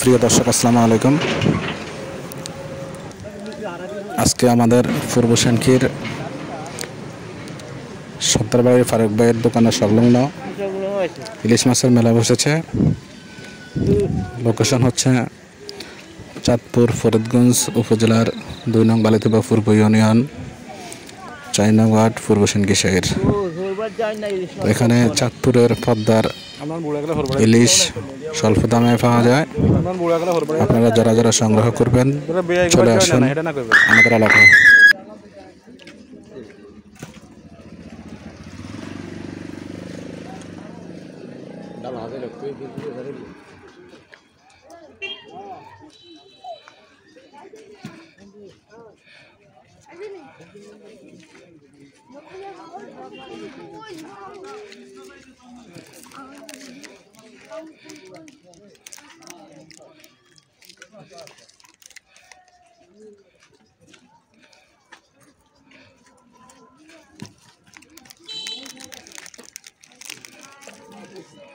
প্রিয় দর্শক আসসালামু আলাইকুম। আজকে আমাদের পূর্ব শানখির সত্তরবাড়ির ফারুক ভাইয়ের দোকানের সংলগ্ন ইলিশ মাছের মেলা বসেছে। লোকেশন হচ্ছে চাঁদপুর ফরিদগঞ্জ উপজেলার ২ নং বালিতবা পূর্ব ইউনিয়ন ৪ নং ওয়ার্ড পূর্ব শানখি শহর। এখানে চাঁদপুরের পদ্মার ইলিশ স্বল্প দামে পাওয়া যায়। আপনারা যারা যারা সংগ্রহ করবেন চলে আসুন আমাদের এলাকায়।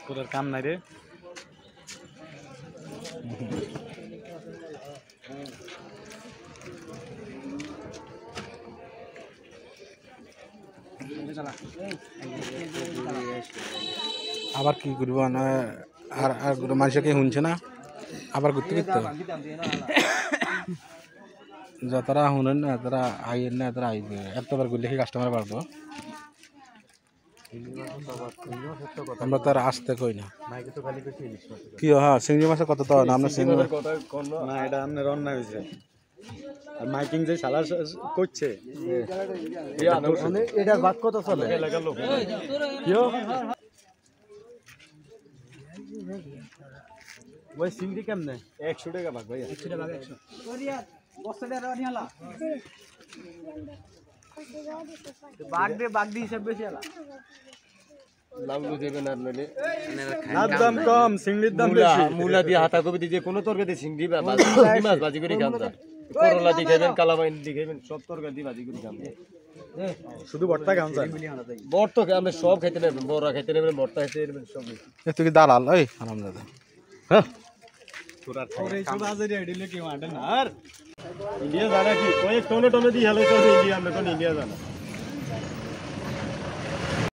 তোদের কাম নাই রে। আবার কি করবো না, আর মানুষকে শুনছে না, আবার ঘুরতে ঘুরতে যারা শুনেন না তারা আইয়েন না, তারা আইবে এতবার ঘুরলে কি কাস্টমার বাড়বো। আমরা তো আর আসতে কই না কি। হ্যাঁ, চিংড়ি মাছের কত তো না, আমরা চিংড়ি মাছ না, এটা আপনার অন্যায় হয়েছে। আর মাইকিং যে শালা করছে এটা বাদ কত চলে এলাকার লোক ওই চিংড়ি কেমনে 100 টাকা ভাগ ভাই, 100 টাকা ভাগ 100 বস্তাটা রানিয়ালা বাগ দি হিসাব বেশি আলা লাউলু দেবেন আপনারে। দাম কম, চিংড়ির দাম বেশি। মূলা দিয়ে হাতা কবি দিয়ে কোনো তরকারি চিংড়ি বা মাছ ভাজি করে খান, করলা দিয়ে খাবেন, কালামাইন দিয়ে খাবেন, সব তরকারি দিয়ে ভাজি করে খান। শুধু ভর্তা খান যায়, ভর্তা আমরা সব খাইতে নেবেন, বড়া খাইতে নেবেন, ভর্তা খাইতে নেবেন, সব। তুই কি দালাল? এই আরামদাদা হ্যাঁ ইন্ডিয়া জানা কি কয়েক টনে টনে দিয়ে হেলে চলছে ইন্ডিয়া, আমরা কোন ইন্ডিয়া জানা।